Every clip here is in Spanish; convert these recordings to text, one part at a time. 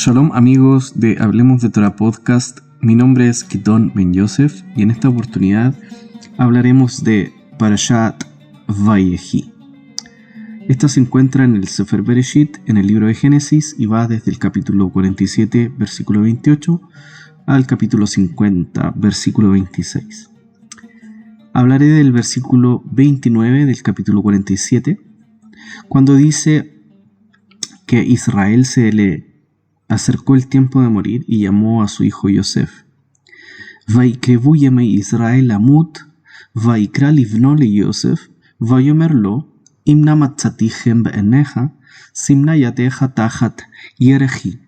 Shalom amigos de Hablemos de Torah Podcast, mi nombre es Gidon Ben Yosef y en esta oportunidad hablaremos de Parashat Vayehi. Esta se encuentra en el Sefer Bereshit, en el libro de Génesis, y va desde el capítulo 47, versículo 28, al capítulo 50, versículo 26. Hablaré del versículo 29 del capítulo 47, cuando dice que Israel se le acercó el tiempo de morir y llamó a su hijo Yosef. Vaikrevu yemei Israel amut, vaikra livno le Yosef, vayomer lo, imna matzatihem be'eneja, simna yateja tachat yereji,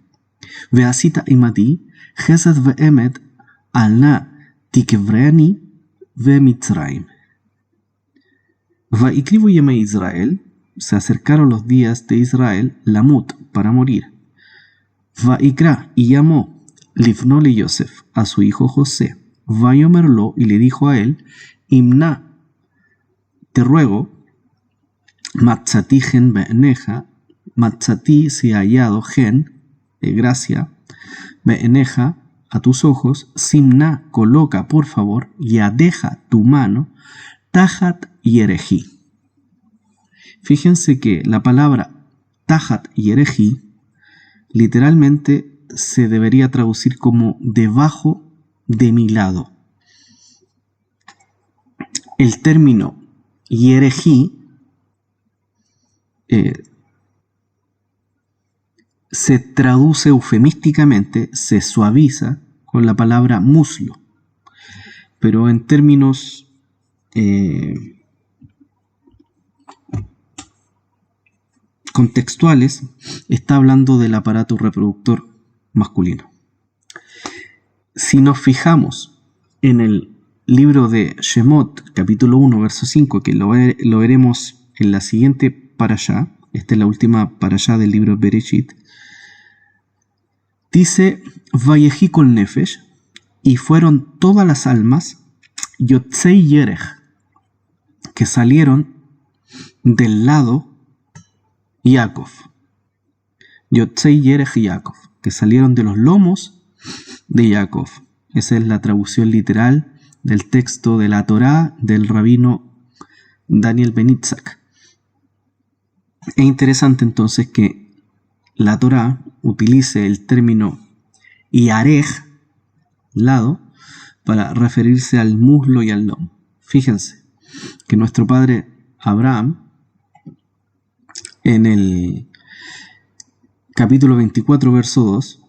veasita imadi, chesed ve'emet, alna tikevreni ve'mitzraim. Vaikrevu yemei Israel, se acercaron los días de Israel, lamut, para morir. Vaikra, y llamó Livnole Yosef a su hijo José, Vayomerlo, y le dijo a él, Imna, te ruego, Matzati gen be'eneja, Matzati se ha hallado gen, gracia, be'eneja, a tus ojos, Simna, coloca por favor, yadeja tu mano, Tajat yereji. Fíjense que la palabra Tajat yereji literalmente se debería traducir como debajo de mi lado. El término yereji se traduce eufemísticamente, se suaviza con la palabra muslo, pero en términos contextuales está hablando del aparato reproductor masculino. Si nos fijamos en el libro de Shemot, capítulo 1, verso 5, que lo veremos en la siguiente parashá, esta es la última parashá del libro Bereshit, dice, Vayehi kol nefesh, y fueron todas las almas, Yotzei Yerech, que salieron del lado Yaakov, Yotzei Yerech Yaakov, que salieron de los lomos de Yaakov. Esa es la traducción literal del texto de la Torá del rabino Daniel Ben Itzhak. Es interesante entonces que la Torá utilice el término Yarej, lado, para referirse al muslo y al lomo. Fíjense que nuestro padre Abraham, en el capítulo 24, verso 2,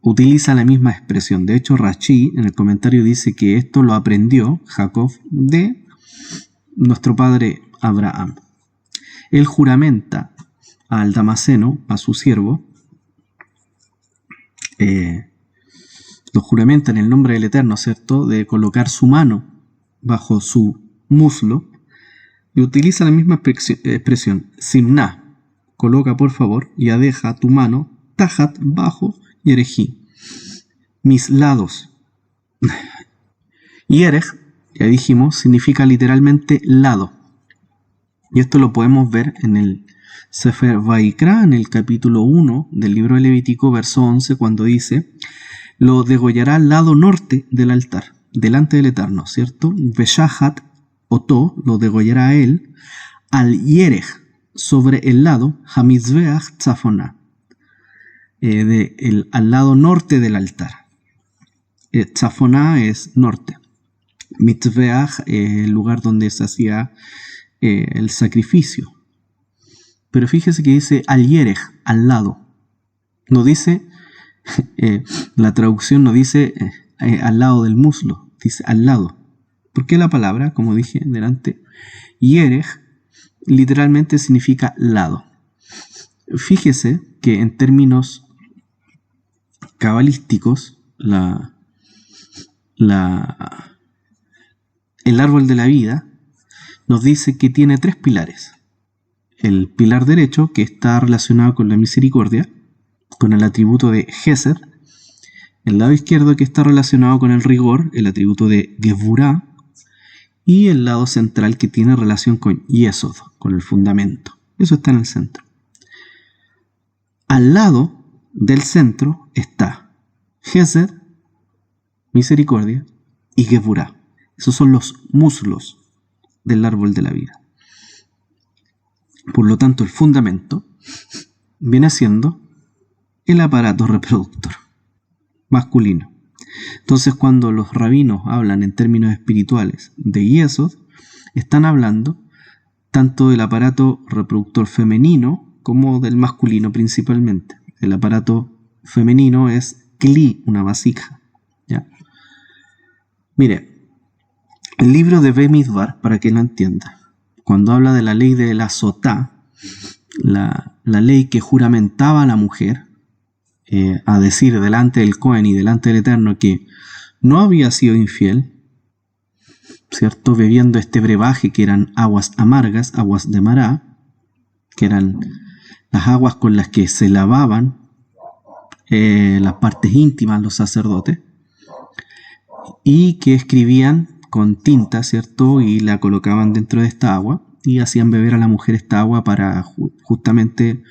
utiliza la misma expresión. De hecho, Rashi en el comentario dice que esto lo aprendió Jacob de nuestro padre Abraham. Él juramenta al Damaseno, a su siervo, lo juramenta en el nombre del Eterno, ¿cierto?, de colocar su mano bajo su muslo, y utiliza la misma expresión, Simna, coloca por favor, yadeja tu mano, tajat, bajo, yereji, mis lados. Yerej, ya dijimos, significa literalmente lado. Y esto lo podemos ver en el Sefer Vaikra, en el capítulo 1 del libro de Levítico, verso 11, cuando dice, lo degollará al lado norte del altar, delante del Eterno, ¿cierto? Veshahat, Otó, lo degollará a él, al Yerej, sobre el lado, Hamizbeach Tzafoná, al lado norte del altar. Tzafoná es norte. Mitzbeach, el lugar donde se hacía el sacrificio. Pero fíjese que dice al Yerej, al lado. No dice, la traducción no dice al lado del muslo, dice al lado. ¿Por qué la palabra, como dije delante, Yerej, literalmente significa lado? Fíjese que en términos cabalísticos, el árbol de la vida nos dice que tiene tres pilares. El pilar derecho, que está relacionado con la misericordia, con el atributo de Gesed. El lado izquierdo, que está relacionado con el rigor, el atributo de Gevurah. Y el lado central, que tiene relación con Yesod, con el fundamento. Eso está en el centro. Al lado del centro está Hesed, misericordia, y Geburah. Esos son los muslos del árbol de la vida. Por lo tanto, el fundamento viene siendo el aparato reproductor masculino. Entonces, cuando los rabinos hablan en términos espirituales de Yesod, están hablando tanto del aparato reproductor femenino como del masculino principalmente. El aparato femenino es Kli, una vasija. ¿Ya? Mire, el libro de Bemidbar, para que lo entienda, cuando habla de la ley de la Sotá, la ley que juramentaba a la mujer, a decir delante del Cohen y delante del Eterno que no había sido infiel, ¿cierto? Bebiendo este brebaje que eran aguas amargas, aguas de Mará, que eran las aguas con las que se lavaban las partes íntimas los sacerdotes, y que escribían con tinta, ¿cierto? Y la colocaban dentro de esta agua y hacían beber a la mujer esta agua para justamente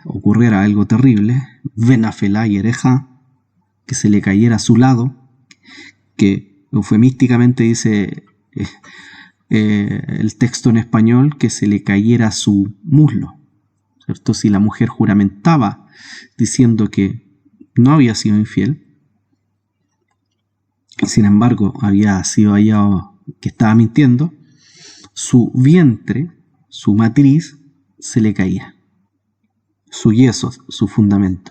ocurriera algo terrible, Venafelá y Ereja, que se le cayera a su lado, que eufemísticamente dice el texto en español, que se le cayera a su muslo, ¿cierto? Si la mujer juramentaba diciendo que no había sido infiel, sin embargo había sido hallado que estaba mintiendo, su vientre, su matriz, se le caía. Su yeso, su fundamento.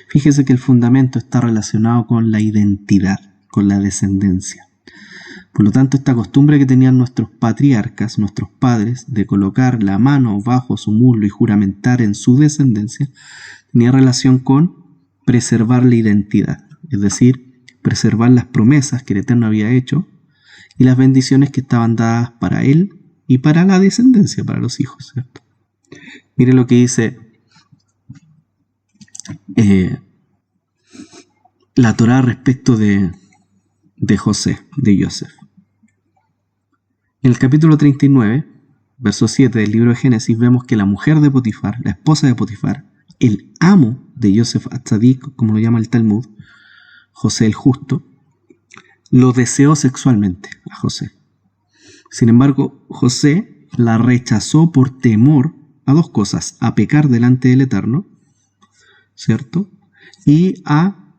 Fíjese que el fundamento está relacionado con la identidad, con la descendencia. Por lo tanto, esta costumbre que tenían nuestros patriarcas, nuestros padres, de colocar la mano bajo su muslo y juramentar en su descendencia, tenía relación con preservar la identidad, es decir, preservar las promesas que el Eterno había hecho y las bendiciones que estaban dadas para él y para la descendencia, para los hijos, ¿cierto? Mire lo que dice la Torá respecto de José, de Yosef. En el capítulo 39, verso 7 del libro de Génesis, vemos que la mujer de Potifar, la esposa de Potifar, el amo de Yosef Atzadik, como lo llama el Talmud, José el justo, lo deseó sexualmente a José. Sin embargo, José la rechazó por temor a dos cosas: a pecar delante del Eterno, ¿cierto? Y a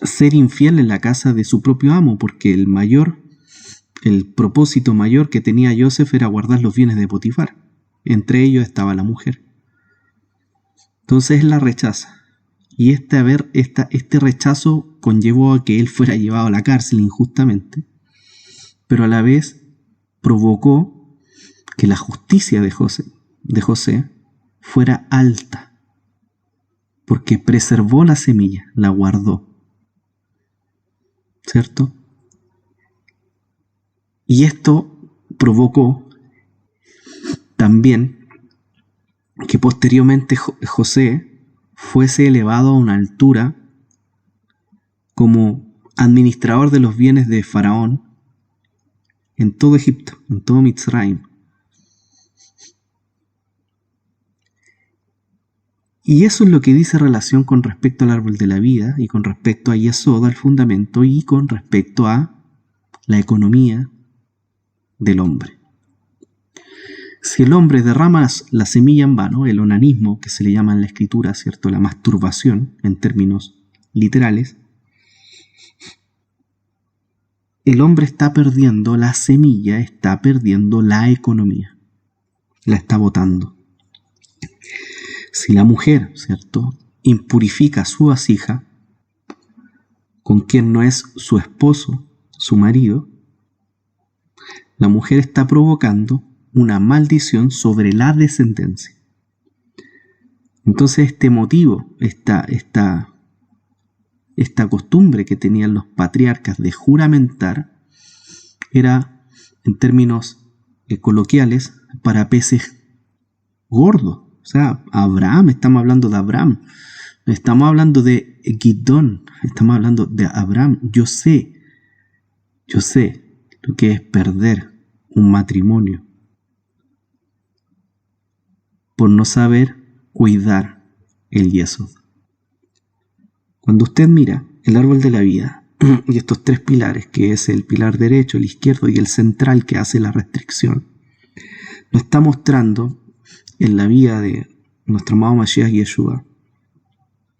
ser infiel en la casa de su propio amo, porque el propósito mayor que tenía Yosef era guardar los bienes de Potifar. Entre ellos estaba la mujer. Entonces la rechaza. Y este rechazo conllevó a que él fuera llevado a la cárcel injustamente, pero a la vez provocó que la justicia de José fuera alta, porque preservó la semilla, la guardó, ¿cierto? Y esto provocó también que posteriormente José fuese elevado a una altura como administrador de los bienes de Faraón en todo Egipto, en todo Mitzrayim. Y eso es lo que dice relación con respecto al árbol de la vida y con respecto a Yesod, al fundamento, y con respecto a la economía del hombre. Si el hombre derrama la semilla en vano, el onanismo, que se le llama en la escritura, ¿cierto?, la masturbación en términos literales, el hombre está perdiendo la semilla, está perdiendo la economía, la está botando. Si la mujer, ¿cierto?, impurifica su vasija con quien no es su esposo, su marido, la mujer está provocando una maldición sobre la descendencia. Entonces este motivo, esta costumbre que tenían los patriarcas de juramentar, era, en términos coloquiales, para peces gordos. O sea, Abraham, estamos hablando de Abraham, estamos hablando de Gidón, estamos hablando de Abraham. Yo sé lo que es perder un matrimonio por no saber cuidar el Yesod. Cuando usted mira el árbol de la vida y estos tres pilares, que es el pilar derecho, el izquierdo y el central que hace la restricción, nos está mostrando en la vida de nuestro amado Mashiach Yeshua,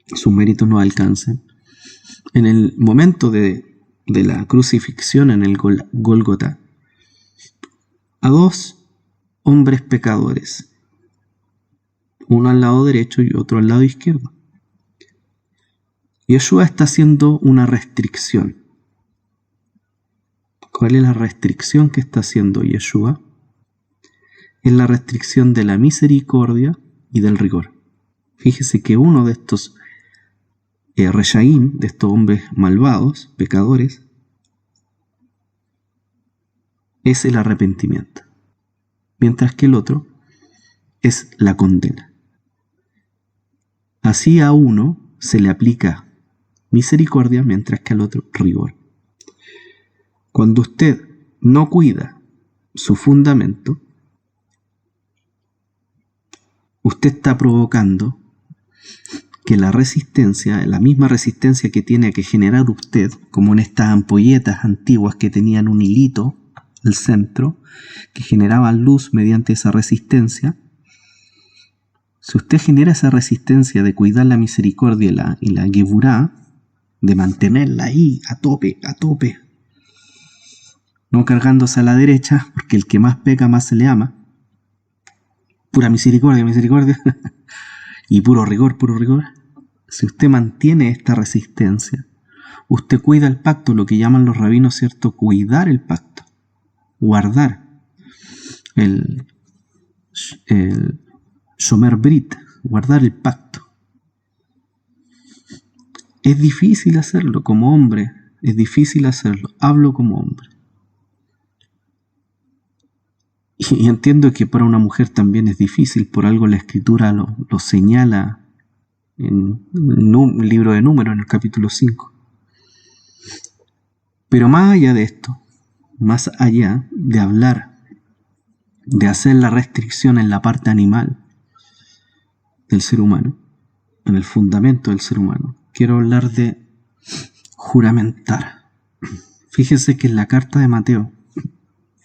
sus méritos no alcancen. En el momento de la crucifixión en el Gólgota, a dos hombres pecadores, uno al lado derecho y otro al lado izquierdo. Yeshua está haciendo una restricción. ¿Cuál es la restricción que está haciendo Yeshua? Es la restricción de la misericordia y del rigor. Fíjese que uno de estos Reshaim, de estos hombres malvados, pecadores, es el arrepentimiento, mientras que el otro es la condena. Así a uno se le aplica misericordia, mientras que al otro rigor. Cuando usted no cuida su fundamento, usted está provocando que la resistencia, la misma resistencia que tiene que generar usted, como en estas ampolletas antiguas que tenían un hilito al centro, que generaban luz mediante esa resistencia, si usted genera esa resistencia de cuidar la misericordia y la Geburá, de mantenerla ahí a tope, no cargándose a la derecha, porque el que más peca más se le ama, pura misericordia, y puro rigor. Si usted mantiene esta resistencia, usted cuida el pacto, lo que llaman los rabinos, ¿cierto? Cuidar el pacto, guardar el Shomer Brit, guardar el pacto. Es difícil hacerlo como hombre, es difícil hacerlo, hablo como hombre. Y entiendo que para una mujer también es difícil, por algo la escritura lo señala en el libro de Números, en el capítulo 5. Pero más allá de esto, más allá de hablar, de hacer la restricción en la parte animal del ser humano, en el fundamento del ser humano, quiero hablar de juramentar. Fíjese que en la carta de Mateo,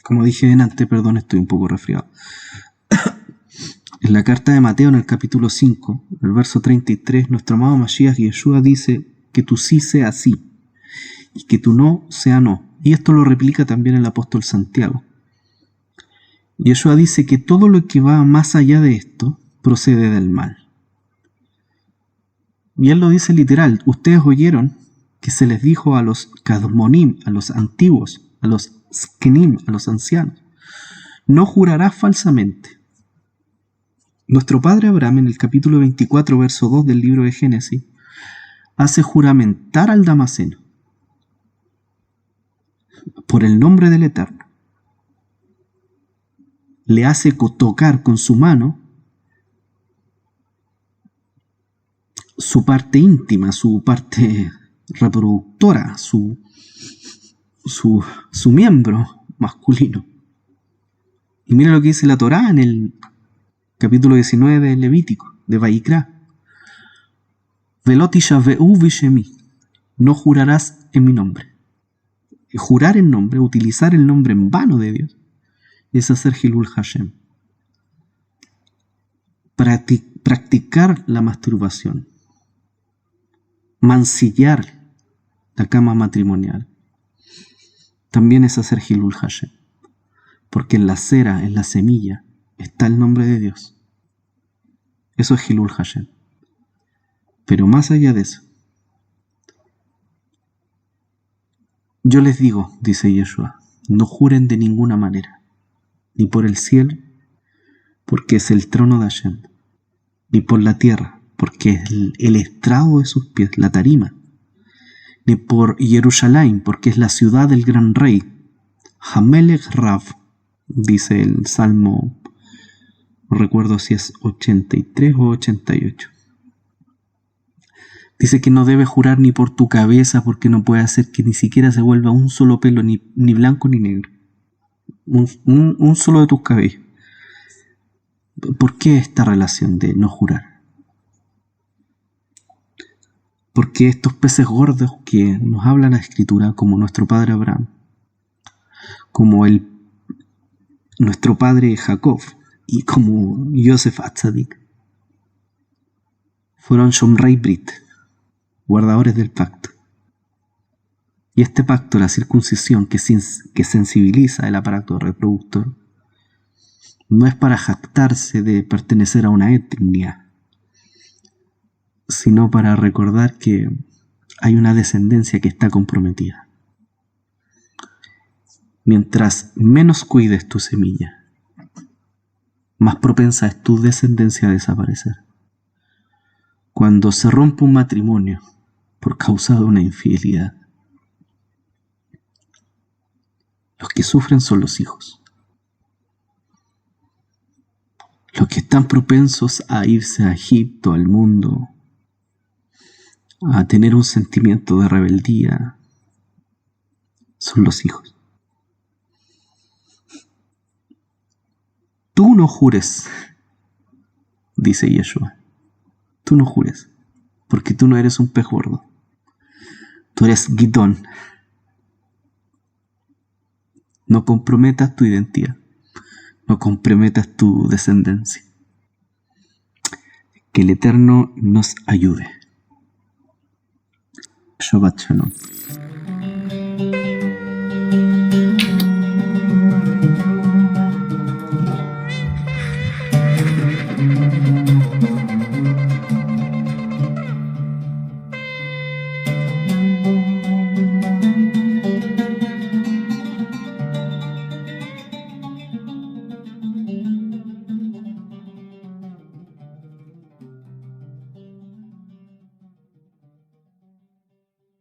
como dije antes, perdón, estoy un poco resfriado. En la carta de Mateo, en el capítulo 5, el verso 33, nuestro amado Mashiach Yeshua dice que tu sí sea sí y que tu no sea no. Y esto lo replica también el apóstol Santiago. Yeshua dice que todo lo que va más allá de esto procede del mal. Y él lo dice literal. Ustedes oyeron que se les dijo a los Kadmonim, a los antiguos, a los Skenim, a los ancianos: no jurarás falsamente. Nuestro padre Abraham, en el capítulo 24, verso 2 del libro de Génesis, hace juramentar al Damaseno por el nombre del Eterno. Le hace tocar con su mano su parte íntima, su parte reproductora, su miembro masculino. Y mira lo que dice la Torá en el capítulo 19 de Levítico, de Vayikra: Velot yishaveu b'shemi, no jurarás en mi nombre. Jurar en nombre, utilizar el nombre en vano de Dios, es hacer Hilul Hashem. Practicar la masturbación, mancillar la cama matrimonial, también es hacer Hilul Hashem, porque en la cera, en la semilla, está el nombre de Dios. Eso es Hilul Hashem. Pero más allá de eso, yo les digo, dice Yeshua, no juren de ninguna manera, ni por el cielo, porque es el trono de Hashem, ni por la tierra, porque es el estrado de sus pies, la tarima, ni por Jerusalén, porque es la ciudad del gran rey, Hamelech Rav, dice el Salmo, no recuerdo si es 83 o 88. Dice que no debes jurar ni por tu cabeza, porque no puede hacer que ni siquiera se vuelva un solo pelo, ni blanco ni negro. Un solo de tus cabellos. ¿Por qué esta relación de no jurar? Porque estos peces gordos que nos habla la Escritura, como nuestro padre Abraham, como nuestro padre Jacob y como Yosef Atzadik, fueron Shomrei Brit, guardadores del pacto. Y este pacto, la circuncisión que sensibiliza el aparato reproductor, no es para jactarse de pertenecer a una etnia, sino para recordar que hay una descendencia que está comprometida. Mientras menos cuides tu semilla, más propensa es tu descendencia a desaparecer. Cuando se rompe un matrimonio por causa de una infidelidad, los que sufren son los hijos. Los que están propensos a irse a Egipto, al mundo, a tener un sentimiento de rebeldía, son los hijos. Tú no jures, dice Yeshua. Tú no jures, porque tú no eres un pez gordo. Tú eres Gidón. No comprometas tu identidad. No comprometas tu descendencia. Que el Eterno nos ayude. Shabbat Shalom.